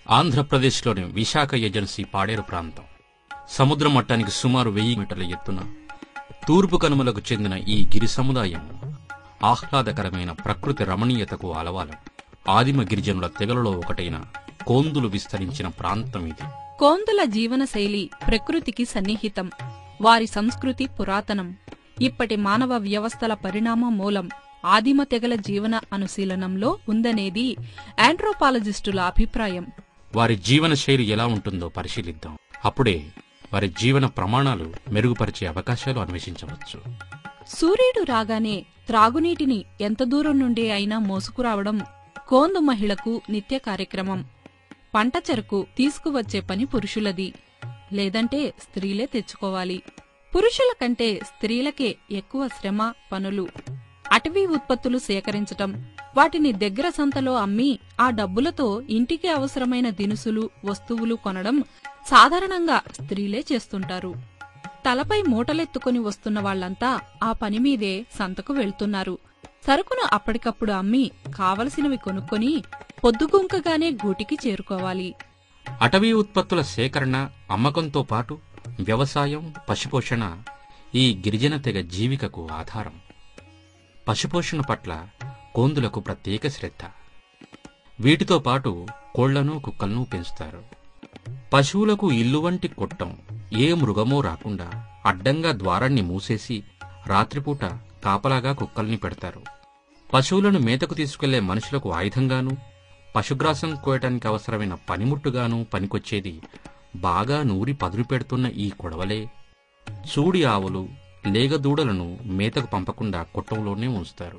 ఆంధ్రప్రదేశ్లోని విశాఖ ఏజెన్సీ పాడేరు ప్రాంతం. సముద్ర మట్టానికి సుమారు 1000 మీటర్ల ఎత్తున తూర్పు కనుమలకు చెందిన ఈ గిరి సముదాయం ఆహ్లాదకరమైన ప్రకృతి రమణీయతకు ఆలవాలం. ఆదిమ గిరిజనుల తెగలలో ఒకటైన కోందులు విస్తరించిన ప్రాంతం ఇది. కోందుల జీవనశైలి ప్రకృతికి సన్నిహితం. వారి సంస్కృతి పురాతనం. ఇప్పటి మానవ వ్యవస్థల పరిణామ మూలం ఆదిమ తెగల జీవన అనుశీలనంలో ఉందనేది ఆంథ్రోపాలజిస్టుల అభిప్రాయం. వారి జీవనశైలి ఎలా ఉంటుందో పరిశీలిద్దాం. అప్పుడే వారి జీవన ప్రమాణాలు మెరుగుపరిచే అవకాశాలు అన్వేషించవచ్చు. సూర్యుడు రాగానే త్రాగునీటిని ఎంత దూరం నుండి అయినా మోసుకురావడం కోందు మహిళకు నిత్య కార్యక్రమం. పంట చెరకు తీసుకువచ్చే పని పురుషులది, లేదంటే స్త్రీలే తెచ్చుకోవాలి. పురుషుల కంటే స్త్రీలకే ఎక్కువ శ్రమ, పనులు. అటవీ ఉత్పత్తులు సేకరించటం, వాటిని దగ్గర సంతలో అమ్మి ఆ డబ్బులతో ఇంటికి అవసరమైన దినుసులు, వస్తువులు కొనడం సాధారణంగా స్త్రీలే చేస్తుంటారు. తలపై మూటలెత్తుకుని వస్తున్న వాళ్లంతా ఆ పనిమీదే సంతకు వెళ్తున్నారు. సరుకును అప్పటికప్పుడు అమ్మి కావలసినవి కొనుక్కొని పొద్దుగుంకగానే గూటికి చేరుకోవాలి. అటవీ ఉత్పత్తుల సేకరణ, అమ్మకంతో పాటు వ్యవసాయం, పశుపోషణ ఈ గిరిజన తెగ జీవికకు ఆధారం. పశుపోషణ పట్ల కోందులకు ప్రత్యేక శ్రద్ధ. వీటితో పాటు కోళ్లను, కుక్కలను పెంచుతారు. పశువులకు ఇల్లు వంటి కొట్టం, ఏ మృగమో రాకుండా అడ్డంగా ద్వారాన్ని మూసేసి రాత్రిపూట కాపలాగా కుక్కల్ని పెడతారు. పశువులను మేతకు తీసుకెళ్లే మనుషులకు ఆయుధంగానూ, పశుగ్రాసం కోయటానికి అవసరమైన పనిముట్టుగానూ పనికొచ్చేది బాగా నూరి పదురు పెడుతున్న ఈ కొడవలే. చూడి ఆవులు, లేగదూడలను మేతకు పంపకుండా కొట్టంలోనే ఉంచుతారు.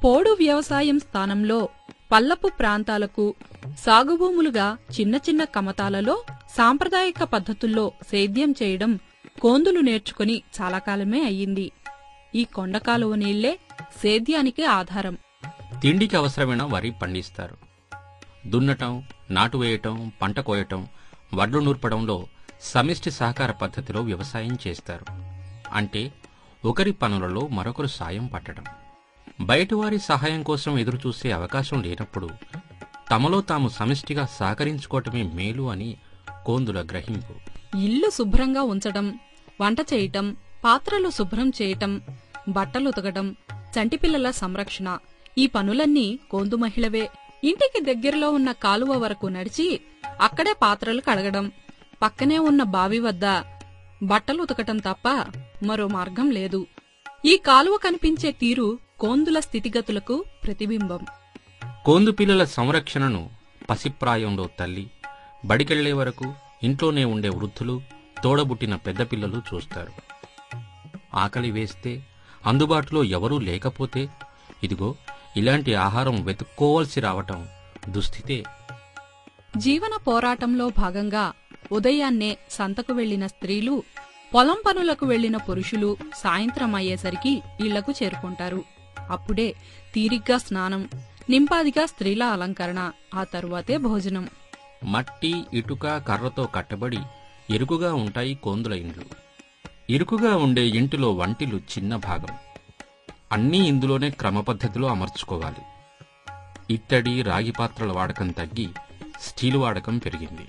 పోడు వ్యవసాయం స్థానంలో పల్లపు ప్రాంతాలకు సాగుభూములుగా చిన్న చిన్న కమతాలలో సాంప్రదాయిక పద్ధతుల్లో సేద్యం చేయడం కోందులు నేర్చుకుని చాలా కాలమే అయ్యింది. ఈ కొండకాలువ నీళ్లే సేద్యానికి ఆధారం. తిండికి అవసరమైన వరి పండిస్తారు. దున్నటం, నాటు వేయటం, పంట కోయటం, వడ్లు నూర్పడంలో సమిష్టి సహకార పద్ధతిలో వ్యవసాయం చేస్తారు. అంటే ఒకరి పనులలో మరొకరు సాయం పట్టడం. బయటివారి సహాయం కోసం ఎదురుచూసే అవకాశం లేనప్పుడు తమలో తాము సమిష్టిగా సహకరించుకోవటమే మేలు అని కోందుల గ్రహింపు. ఇల్లు శుభ్రంగా ఉంచడం, వంట చేయటం, పాత్రలు శుభ్రం చేయటం, బట్టలుతకడం, చంటిపిల్లల సంరక్షణ ఈ పనులన్నీ కోందు మహిళవే. ఇంటికి దగ్గరలో ఉన్న కాలువ వరకు నడిచి అక్కడే పాత్రలు కడగడం, పక్కనే ఉన్న బావి వద్ద బట్టలు ఉతకటం తప్ప మరో మార్గం లేదు. ఈ కాలువ కనిపించే తీరు కోందుల స్థితిగతులకు ప్రతిబింబం. కోందు పిల్లల సంరక్షణను పసిప్రాయంలో తల్లి, బడికెళ్లే వరకు ఇంట్లోనే ఉండే వృద్ధులు, తోడబుట్టిన పెద్ద పిల్లలు చూస్తారు. ఆకలి వేస్తే, అందుబాటులో ఎవరూ లేకపోతే ఇదిగో ఇలాంటి ఆహారం వెతుక్కోవలసి రావటం దుస్థితే. జీవన పోరాటంలో భాగంగా ఉదయాన్నే సంతకు వెళ్లిన స్త్రీలు, పొలం పనులకు వెళ్లిన పురుషులు సాయంత్రం అయ్యేసరికి ఇళ్లకు చేరుకుంటారు. అప్పుడే తీరిగ్గా స్నానం, నింపాదిగా స్త్రీల అలంకరణ, ఆ తరువాతే భోజనం. మట్టి, ఇటుక, కర్రతో కట్టబడి ఇరుకుగా ఉంటాయి కోందుల ఇండ్లు. ఇరుకుగా ఉండే ఇంటిలో వంటిలు చిన్న భాగం. అన్నీ ఇందులోనే క్రమపద్ధతిలో అమర్చుకోవాలి. ఇత్తడి, రాగి పాత్రల వాడకం తగ్గి స్టీలు వాడకం పెరిగింది.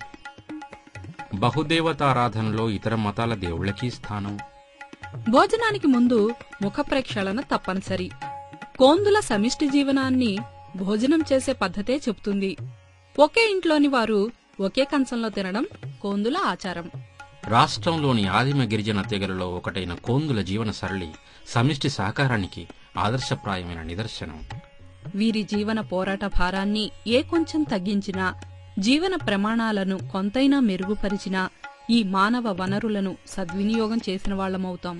బహుదేవతారాధనలో ఇతర మతాల దేవుళ్లకీ స్థానం. భోజనానికి ముందు ముఖ ప్రక్షాళన తప్పనిసరి. కోందుల సమిష్టి జీవనాన్ని భోజనం చేసే పద్ధతే చెబుతుంది. ఒకే ఇంట్లోని వారు ఒకే కంచంలో తినడం కోందుల ఆచారం. రాష్ట్రంలోని ఆదిమ గిరిజన తెగలలో ఒకటైన కోందుల జీవన సరళి సమిష్టి సహకారానికి ఆదర్శప్రాయమైన నిదర్శనం. వీరి జీవన పోరాట భారాన్ని ఏ కొంచెం తగ్గించినా, జీవన ప్రమాణాలను కొంతైనా మెరుగుపరిచినా ఈ మానవ వనరులను సద్వినియోగం చేసిన వాళ్లమవుతాం.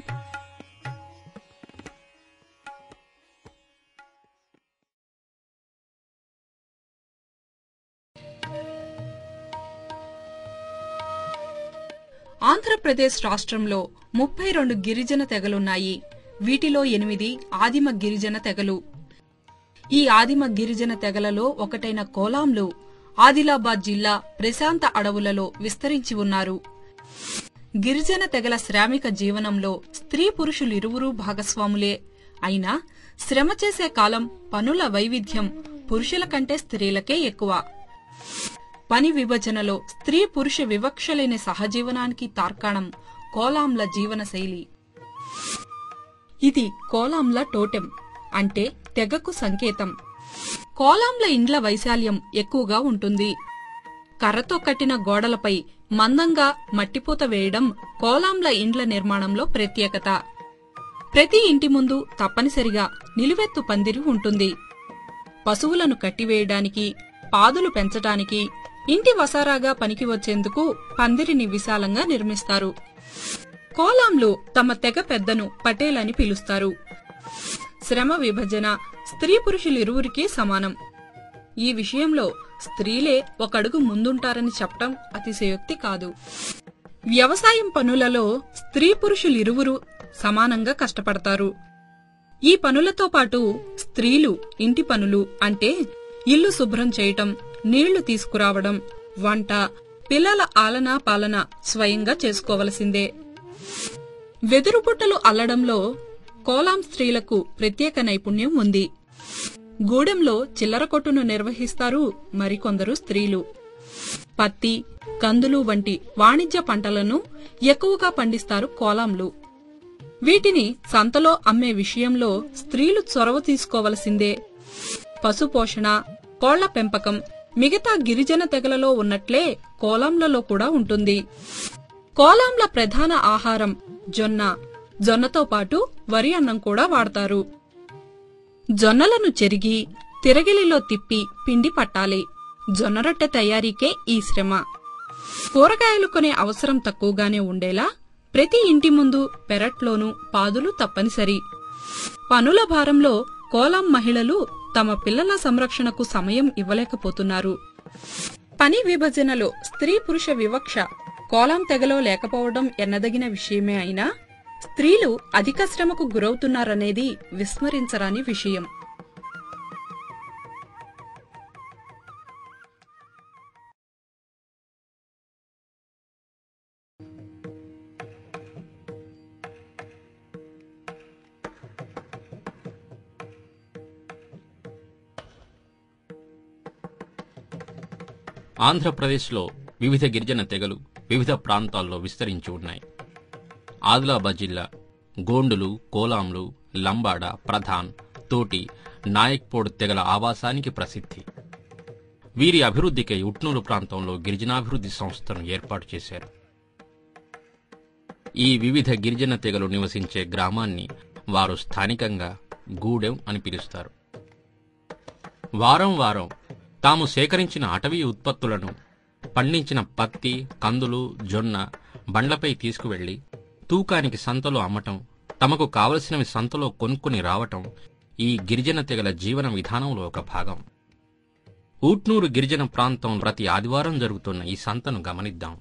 ఆంధ్రప్రదేశ్ రాష్ట్రంలో 32 గిరిజన తెగలున్నాయి. వీటిలో 8 ఆదిమ గిరిజన తెగలు. ఈ ఆదిమ గిరిజన తెగలలో ఒకటైన కోలాంలు ఆదిలాబాద్ జిల్లా ప్రశాంత అడవులలో విస్తరించి ఉన్నారు. గిరిజన తెగల శ్రామిక జీవనంలో స్త్రీ పురుషులిరువురూ భాగస్వాములే. అయినా శ్రమ చేసే కాలం, పనుల వైవిధ్యం పురుషుల కంటే స్త్రీలకే ఎక్కువ. పని విభజనలో స్త్రీ పురుష వివక్షలేని సహజీవనానికి తార్కాణం కోలాంల జీవనశైలి. ఇది కోలాంల టోటెం అంటే తెగకు సంకేతం. కోలాంల ఇండ్ల వైశాల్యం ఎక్కువగా ఉంటుంది. కర్రతో కట్టిన గోడలపై మందంగా మట్టిపూత వేయడం కోలాంల ఇండ్ల నిర్మాణంలో ప్రత్యేకత. ప్రతి ఇంటి ముందు తప్పనిసరిగా నిలువెత్తు పందిరి ఉంటుంది. పశువులను కట్టివేయడానికి, పాదులు పెంచటానికి, ఇంటి వసారాగా పనికి వచ్చేందుకు పందిరిని విశాలంగా నిర్మిస్తారు. కోలాంలు తమ తెగ పెద్దను పటేల్ అని పిలుస్తారు. శ్రమ విభజన స్త్రీ పురుషులిరువురికీ సమానం. ఈ విషయంలో స్త్రీలే ఒకడుగు ముందుంటారని చెప్పటం అతిశయోక్తి కాదు. వ్యవసాయం పనులలో స్త్రీ పురుషులిరువురు సమానంగా కష్టపడతారు. ఈ పనులతో పాటు స్త్రీలు ఇంటి పనులు అంటే ఇల్లు శుభ్రం చేయటం, నీళ్లు తీసుకురావడం, వంట, పిల్లల ఆలనా పాలన స్వయంగా చేసుకోవలసిందే. వెదురుబుట్టలు అల్లడంలో కోలాం స్త్రీలకు ప్రత్యేక నైపుణ్యం ఉంది. గూడెంలో చిల్లర కొట్టును నిర్వహిస్తారు మరికొందరు స్త్రీలు. పత్తి, కందులు వంటి వాణిజ్య పంటలను ఎక్కువగా పండిస్తారు కోలాంలు. వీటిని సంతలో అమ్మే విషయంలో స్త్రీలు చొరవ తీసుకోవలసిందే. పశుపోషణ, కోళ్ల పెంపకం మిగతా గిరిజన తెగలలో ఉన్నట్లే కోలాంలలో కూడా ఉంటుంది. కోలాంల ప్రధాన ఆహారం జొన్న. జొన్నతో పాటు వరి అన్నం కూడా వాడతారు. జొన్నలను చెరిగి తిరగలిలో తిప్పి పిండి పట్టాలి. జొన్నరొట్టె తయారీకే ఈ శ్రమ. కూరగాయలు కొనే అవసరం తక్కువగానే ఉండేలా ప్రతి ఇంటి ముందు పెరట్లోనూ పాదులు తప్పనిసరి. పనుల భారంలో కోలాం మహిళలు తమ పిల్లల సంరక్షణకు సమయం ఇవ్వలేకపోతున్నారు. పని విభజనలో స్త్రీ పురుష వివక్ష కోలాం తెగలో లేకపోవడం ఎన్నదగిన విషయమే అయినా స్త్రీలు అధిక శ్రమకు గురవుతున్నారనేది విస్మరించరాని విషయం. ఆంధ్రప్రదేశ్లో వివిధ గిరిజన తెగలు వివిధ ప్రాంతాల్లో విస్తరించి ఉన్నాయి. ఆదిలాబాద్ జిల్లా గోండులు, కోలాంలు, లంబాడ, ప్రధాన్, తోటి, నాయక్పోడ్ తెగల ఆవాసానికి ప్రసిద్ధి. వీరి అభివృద్ధికై ఉట్నూరు ప్రాంతంలో గిరిజనాభివృద్ధి సంస్థను ఏర్పాటు చేశారు. ఈ వివిధ గిరిజన తెగలు నివసించే గ్రామాన్ని వారు స్థానికంగా గూడెం అని పిలుస్తారు. వారం వారం తాము సేకరించిన అటవీ ఉత్పత్తులను పండించిన పత్తి, కందులు, జొన్న బండ్లపై తీసుకువెళ్లి తూకానికి సంతలో అమ్మటం, తమకు కావలసినవి సంతలో కొనుక్కుని రావటం ఈ గిరిజన తెగల జీవన విధానంలో ఒక భాగం. ఊట్నూరు గిరిజన ప్రాంతం ప్రతి ఆదివారం జరుగుతున్న ఈ సంతను గమనిద్దాం.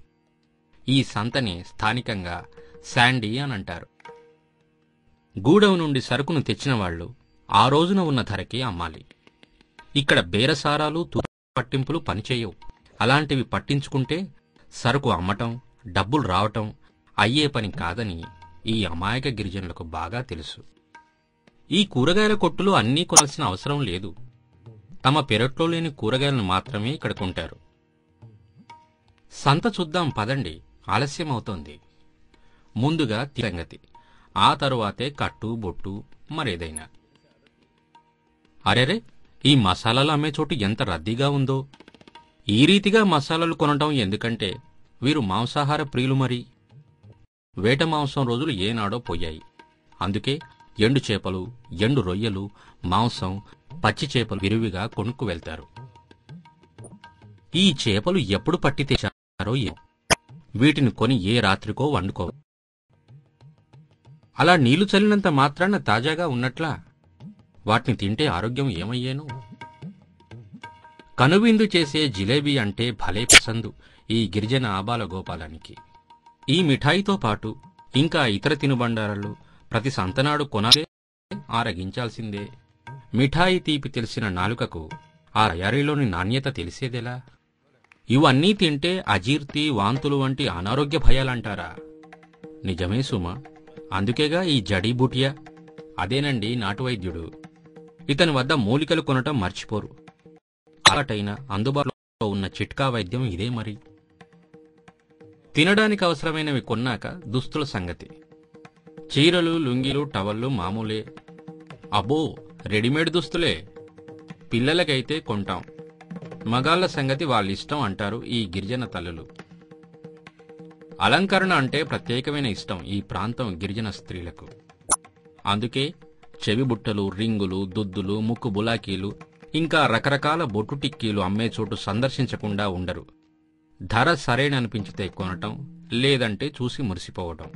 ఈ సంతని స్థానికంగా శాండీ అనంటారు. గూడెం నుండి సరుకును తెచ్చిన వాళ్లు ఆ రోజున ఉన్న ధరకే అమ్మాలి. ఇక్కడ బేరసారాలు, పట్టింపులు పనిచేయవు. అలాంటివి పట్టించుకుంటే సరుకు అమ్మటం, డబ్బులు రావటం అయ్యే పని కాదని ఈ అమాయక గిరిజనులకు బాగా తెలుసు. ఈ కూరగాయల కొట్టులు అన్నీ కొనాల్సిన అవసరం లేదు. తమ పెరట్లో లేని కూరగాయలను మాత్రమే ఇక్కడ కొంటారు. సంత చూద్దాం పదండి, ఆలస్యమవుతోంది. ముందుగా సంగతి, ఆ తరువాతే కట్టు బొట్టు మరేదైనా. అరెరే, ఈ మసాలాలు అమ్మే చోటు ఎంత రద్దీగా ఉందో. ఈ రీతిగా మసాలాలు కొనటం ఎందుకంటే వీరు మాంసాహార ప్రియులు. మరి వేట మాంసం రోజులు ఏనాడో పోయాయి. అందుకే ఎండు చేపలు, ఎండు రొయ్యలు, మాంసం, పచ్చి చేపలు విరివిగా కొనుక్కు వెళ్తారు. ఈ చేపలు ఎప్పుడు పట్టి తెచ్చారో ఏమో. వీటిని కొని ఏ రాత్రికో వండుకో. అలా నీళ్లు చల్లినంత మాత్రాన తాజాగా ఉన్నట్లా? వాటిని తింటే ఆరోగ్యం ఏమయ్యేను? కనువిందు చేసే జిలేబీ అంటే భలే పసందు ఈ గిరిజన ఆబాల గోపాలానికి. ఈ మిఠాయితో పాటు ఇంకా ఇతర తినుబండారాలు ప్రతి సంతనాడు కొనాలే, ఆరగించాల్సిందే. మిఠాయి తీపి తెలిసిన నాలుకకు ఆ తయారీలోని నాణ్యత తెలిసేదెలా? ఇవన్నీ తింటే అజీర్తి, వాంతులు వంటి అనారోగ్య భయాలంటారా? నిజమే సుమా. అందుకేగా ఈ జడీబూటియా. అదేనండి నాటు వైద్యుడు. ఇతని వద్ద మూలికలు కొనటం మర్చిపోరు. అలటైన అందుబాటులో ఉన్న చిట్కా వైద్యం ఇదే మరి. తినడానికి అవసరమైనవి కొన్నాక దుస్తుల సంగతి. చీరలు, లుంగీలు, టవళ్ళు మామూలే. అబ్బో, రెడీమేడ్ దుస్తులే. పిల్లలకైతే కొంటాం. మగాళ్ల సంగతి వాళ్ళిష్టం అంటారు ఈ గిరిజన తల్లులు. అలంకరణ అంటే ప్రత్యేకమైన ఇష్టం ఈ ప్రాంతం గిరిజన స్త్రీలకు. అందుకే చెవి బుట్టలు, రింగులు, దుద్దులు, ముక్కు బులాకీలు, ఇంకా రకరకాల బొట్టు టిక్కీలు అమ్మే చోటు సందర్శించకుండా ఉండరు. ధర సరైననిపించితే కొనటం, లేదంటే చూసి మురిసిపోవటం.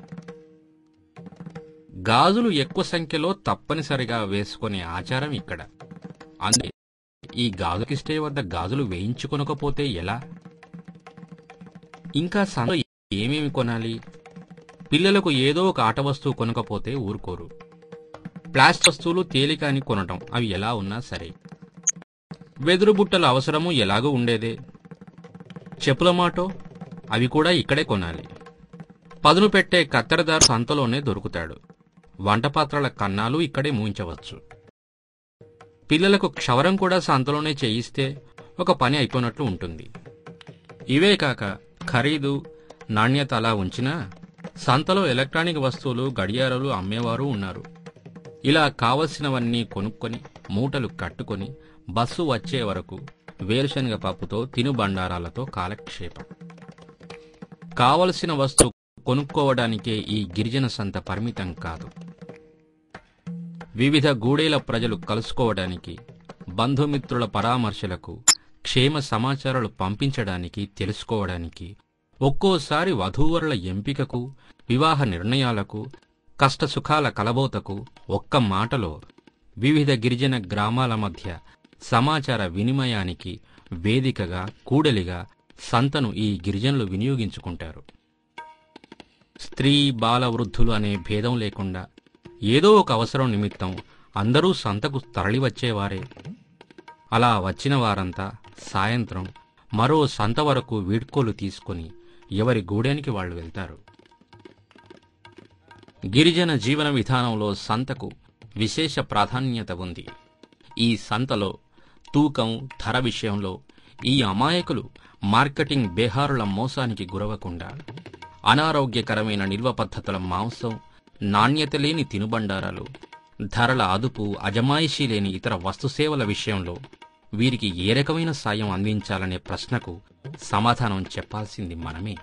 గాజులు ఎక్కువ సంఖ్యలో తప్పనిసరిగా వేసుకునే ఆచారం ఇక్కడ. అందుకే ఈ గాజుకిస్టే వద్ద గాజులు వేయించుకొనకపోతే ఎలా? ఇంకా సంతలో ఏమేమి కొనాలి? పిల్లలకు ఏదో ఒక ఆట వస్తువు కొనకపోతే ఊరుకోరు. ప్లాస్టిక్ వస్తువులు తేలిక అని కొనటం, అవి ఎలా ఉన్నా సరే. వెదురు బుట్టల అవసరము ఎలాగూ ఉండేదే. చెప్పుల మాటో, అవి కూడా ఇక్కడే కొనాలి. పదును పెట్టే కత్తెరదారు సంతలోనే దొరుకుతాడు. వంటపాత్రల కన్నాలు ఇక్కడే మూయించవచ్చు. పిల్లలకు క్షవరం కూడా సంతలోనే చేయిస్తే ఒక పని అయిపోయినట్లు ఉంటుంది. ఇవే కాక ఖరీదు, నాణ్యత అలా ఉంచినా సంతలో ఎలక్ట్రానిక్ వస్తువులు, గడియారాలు అమ్మేవారు ఉన్నారు. ఇలా కావలసినవన్నీ కొనుక్కొని మూటలు కట్టుకొని బస్సు వచ్చే వరకు వేరుశనగ పప్పుతో, తినుబండారాలతో కాలక్షేపం. కావలసిన వస్తువు కొనుక్కోవడానికే ఈ గిరిజన సంత పరిమితం కాదు. వివిధ గూడేల ప్రజలు కలుసుకోవడానికి, బంధుమిత్రుల పరామర్శలకు, క్షేమ సమాచారాలు పంపించడానికి, తెలుసుకోవడానికి, ఒక్కోసారి వధూవరుల ఎంపికకు, వివాహ నిర్ణయాలకు, కష్టసుఖాల కలబోతకు, ఒక్క మాటలో వివిధ గిరిజన గ్రామాల మధ్య సమాచార వినిమయానికి వేదికగా, కూడలిగా సంతను ఈ గిరిజనులు వినియోగించుకుంటారు. స్త్రీ, బాల, వృద్ధులు అనే భేదం లేకుండా ఏదో ఒక అవసరం నిమిత్తం అందరూ సంతకు తరలివచ్చేవారే. అలా వచ్చిన వారంతా సాయంత్రం మరో సంత వరకు వీడ్కోలు తీసుకుని ఎవరి గూడెనికి వాళ్ళు వెళ్తారు. గిరిజన జీవన విధానంలో సంతకు విశేష ప్రాధాన్యత ఉంది. ఈ సంతలో తూకం, ధర విషయంలో ఈ అమాయకులు మార్కెటింగ్ బేహారుల మోసానికి గురవకుండా అనారోగ్యకరమైన నిల్వ పద్ధతుల మాంసం, నాణ్యత లేని తినుబండారాలు, ధరల అదుపు, అజమాయిషీ లేని ఇతర వస్తుసేవల విషయంలో వీరికి ఏ రకమైన సాయం అందించాలనే ప్రశ్నకు సమాధానం చెప్పాల్సింది మనమే.